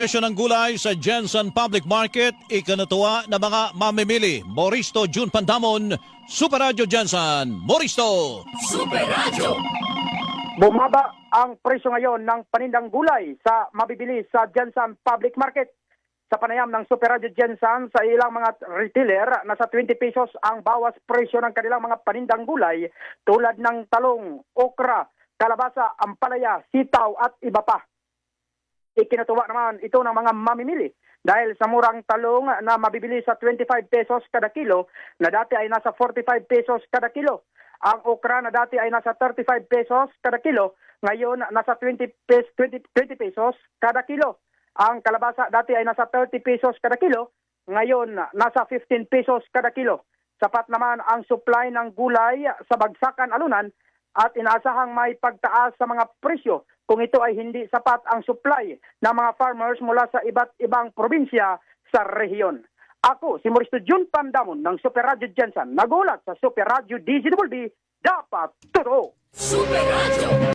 Presyo ng gulay sa Jensen Public Market, ikinatuwa na mga mamimili. Moristo June Pandamon, Super Radio Jensen. Moristo! Super Radio! Bumaba ang presyo ngayon ng panindang gulay sa mabibili sa Jensen Public Market. Sa panayam ng Super Radio Jensen sa ilang mga retailer, nasa 20 pesos ang bawas presyo ng kanilang mga panindang gulay tulad ng talong, okra, kalabasa, ampalaya, sitaw at iba pa. Ikinatuwa naman ito ng mga mamimili dahil sa murang talong na mabibili sa 25 pesos kada kilo na dati ay nasa 45 pesos kada kilo. Ang okra na dati ay nasa 35 pesos kada kilo, ngayon nasa 20 pesos kada kilo. Ang kalabasa dati ay nasa 30 pesos kada kilo, ngayon nasa 15 pesos kada kilo. Sapat naman ang supply ng gulay sa bagsakan alunan at inaasahang may pagtaas sa mga presyo kung ito ay hindi sapat ang supply ng mga farmers mula sa iba't ibang probinsya sa rehiyon. Ako, si Moristo June Pandamon ng Super Radio Jensen, nagulat sa Super Radio DZWB, dapat totoo! Super Radio!